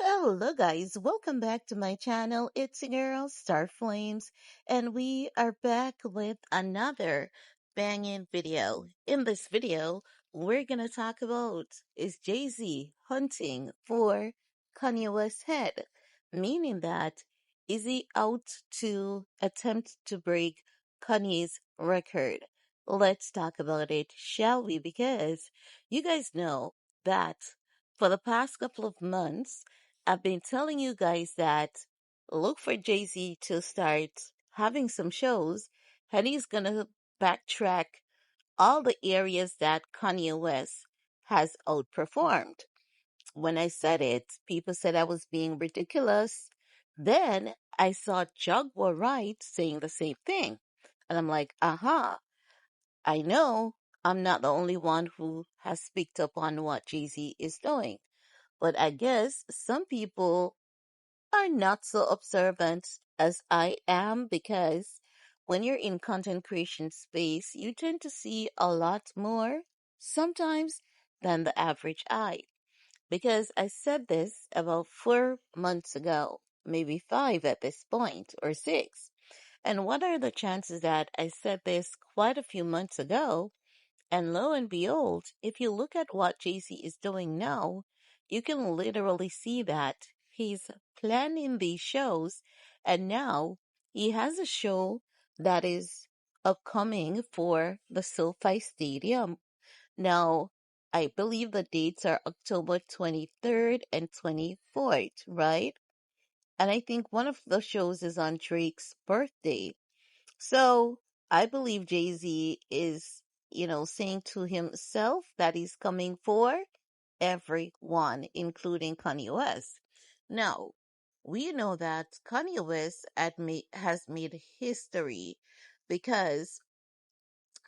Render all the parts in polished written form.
Hello, guys. Welcome back to my channel. It's your girl, Star Flames, and we are back with another banging video. In this video, we're going to talk about is Jay-Z hunting for Kanye West's head, meaning that is he out to attempt to break Kanye's record? Let's talk about it, shall we? Because you guys know that for the past couple of months, I've been telling you guys that look for Jay-Z to start having some shows, and he's gonna backtrack all the areas that Kanye West has outperformed. When I said it, people said I was being ridiculous. Then I saw Jaguar Wright saying the same thing. And I'm like, aha, I know I'm not the only one who has picked up on what Jay-Z is doing. But I guess some people are not so observant as I am because when you're in content creation space, you tend to see a lot more sometimes than the average eye. Because I said this about 4 months ago, maybe five at this point, or six. And what are the chances that I said this quite a few months ago and lo and behold, if you look at what JC is doing now, you can literally see that he's planning these shows and now he has a show that is upcoming for the SoFi Stadium. Now, I believe the dates are October 23rd and 24th, right? And I think one of the shows is on Drake's birthday. So I believe Jay-Z is, saying to himself that he's coming for everyone, including Kanye West. Now, we know that Kanye West has made history because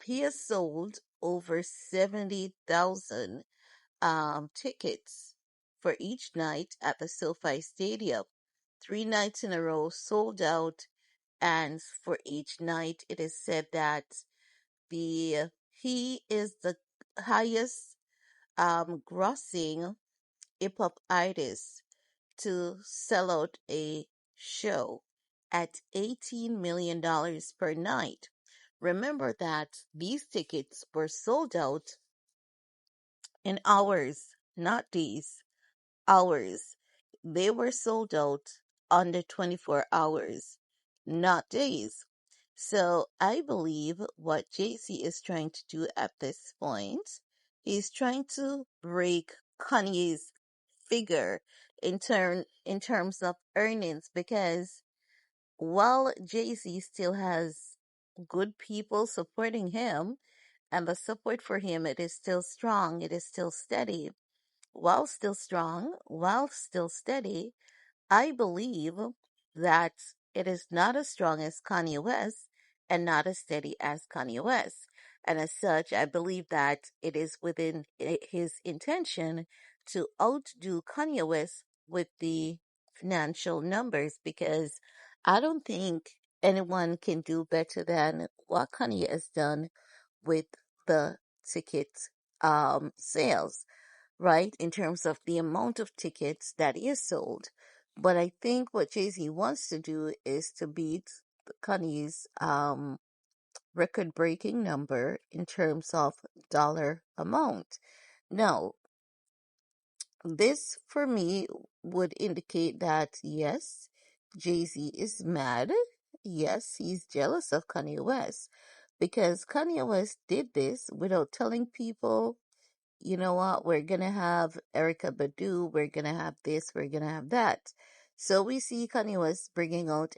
he has sold over 70,000 tickets for each night at the SoFi Stadium. 3 nights in a row sold out, and for each night it is said that the he is the highest grossing hip hop artist to sell out a show at $18 million per night. Remember that these tickets were sold out in hours, not days, hours. They were sold out under 24 hours, not days. So I believe what JC is trying to do at this point, he's trying to break Kanye's figure in terms of earnings because while Jay-Z still has good people supporting him and the support for him, it is still strong, it is still steady. While still strong, while still steady, I believe that it is not as strong as Kanye West and not as steady as Kanye West. And as such, I believe that it is within his intention to outdo Kanye West with the financial numbers because I don't think anyone can do better than what Kanye has done with the ticket sales, right? In terms of the amount of tickets that is sold. But I think what Jay-Z wants to do is to beat Kanye's record breaking number in terms of dollar amount. Now, this for me would indicate that yes, Jay-Z is mad. Yes, he's jealous of Kanye West because Kanye West did this without telling people, you know what, we're gonna have Erica Badu, we're gonna have this, we're gonna have that. So we see Kanye West bringing out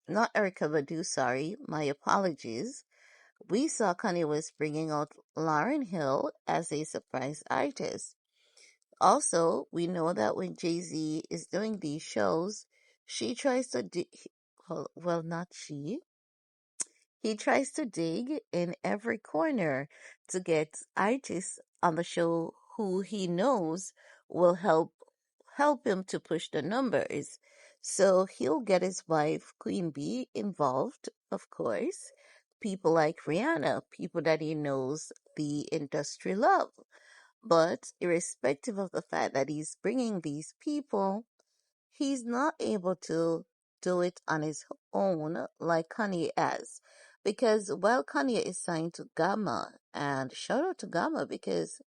not Erica Badu, sorry, my apologies. We saw Kanye West bringing out Lauryn Hill as a surprise artist. Also, we know that when Jay-Z is doing these shows, she tries to, well, not she, he tries to dig in every corner to get artists on the show who he knows will help him to push the numbers. So he'll get his wife, Queen Bee, involved, of course. People like Rihanna, people that he knows the industry love. But irrespective of the fact that he's bringing these people, he's not able to do it on his own like Kanye has. Because while Kanye is signed to Gamma, and shout out to Gamma because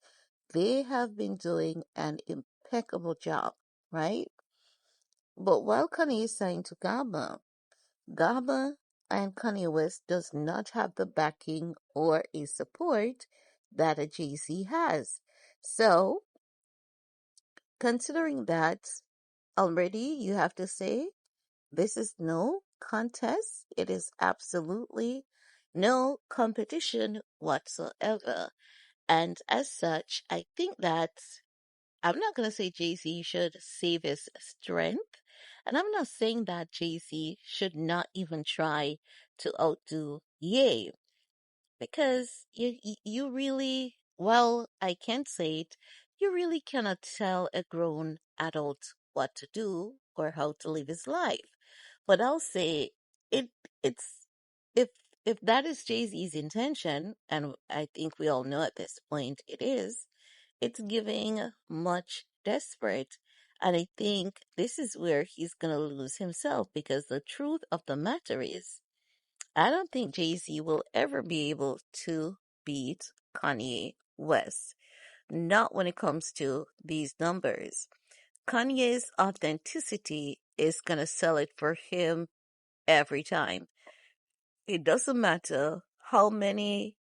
they have been doing an impeccable job, right? But while Kanye is signed to Gamma, Gamma and Kanye West does not have the backing or a support that a Jay-Z has. So, considering that already, you have to say this is no contest. It is absolutely no competition whatsoever. And as such, I think that I'm not going to say Jay-Z should save his strength. And I'm not saying that Jay-Z should not even try to outdo Ye, because you really, well, I can't say it, you really cannot tell a grown adult what to do or how to live his life. But I'll say it it's if if that is Jay-Z's intention, and I think we all know at this point it is, it's giving much desperate. And I think this is where he's gonna lose himself, because the truth of the matter is I don't think Jay-Z will ever be able to beat Kanye West. Not when it comes to these numbers. Kanye's authenticity is going to sell it for him every time. It doesn't matter how many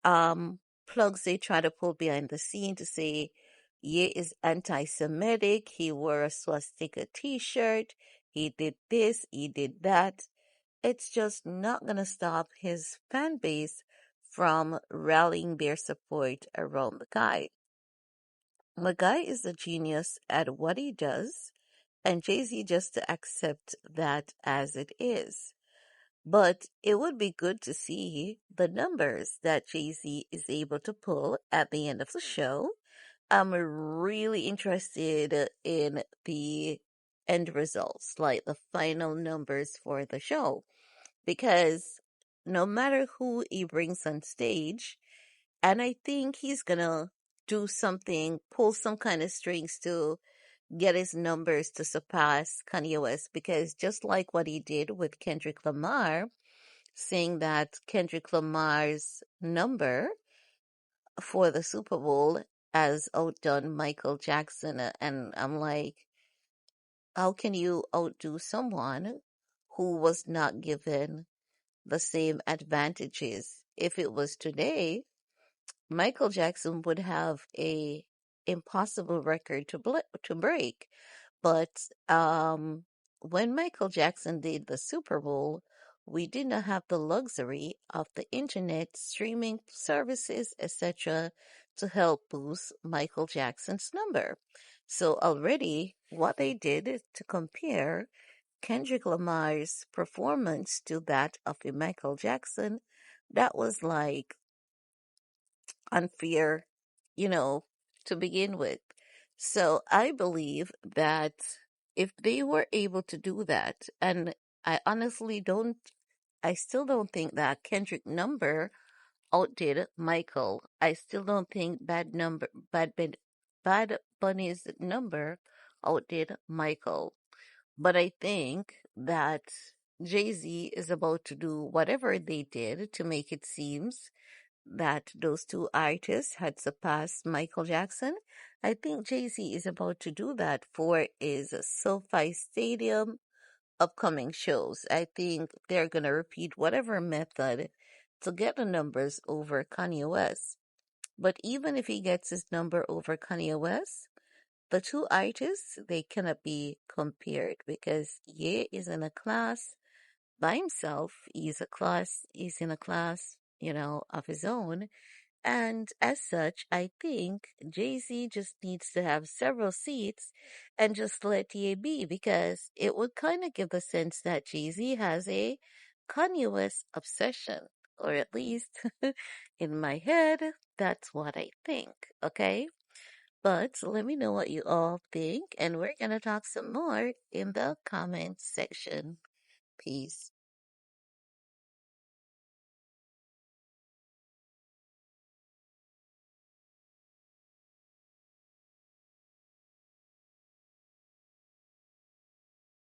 plugs they try to pull behind the scene to say Ye is anti-Semitic, he wore a swastika t-shirt, he did this, he did that. It's just not going to stop his fan base from rallying their support around the guy. The guy is a genius at what he does, and Jay-Z just to accept that as it is. But it would be good to see the numbers that Jay-Z is able to pull at the end of the show. I'm really interested in the end results, like the final numbers for the show, because no matter who he brings on stage, and I think he's gonna do something, pull some kind of strings to get his numbers to surpass Kanye West, because just like what he did with Kendrick Lamar, saying that Kendrick Lamar's number for the Super Bowl has outdone Michael Jackson, and I'm like, how can you outdo someone who was not given the same advantages? If it was today, Michael Jackson would have a impossible record to break. But when Michael Jackson did the Super Bowl, we did not have the luxury of the internet streaming services, etc., to help boost Michael Jackson's number. So already, what they did is to compare Kendrick Lamar's performance to that of a Michael Jackson, that was like unfair, you know, to begin with. So I believe that if they were able to do that, and I honestly don't, I still don't think that Kendrick number outdid Michael. I still don't think Bad Bunny's number outdid Michael. But I think that Jay-Z is about to do whatever they did to make it seems that those two artists had surpassed Michael Jackson. I think Jay-Z is about to do that for his SoFi Stadium upcoming shows. I think they're going to repeat whatever method to get the numbers over Kanye West. But even if he gets his number over Kanye West, the two artists, they cannot be compared, because Ye is in a class by himself. He's in a class, of his own. And as such, I think Jay-Z just needs to have several seats and just let Ye be, because it would kind of give the sense that Jay-Z has a Kanye West obsession, or at least in my head, that's what I think. Okay? But let me know what you all think, and we're going to talk some more in the comments section. Peace.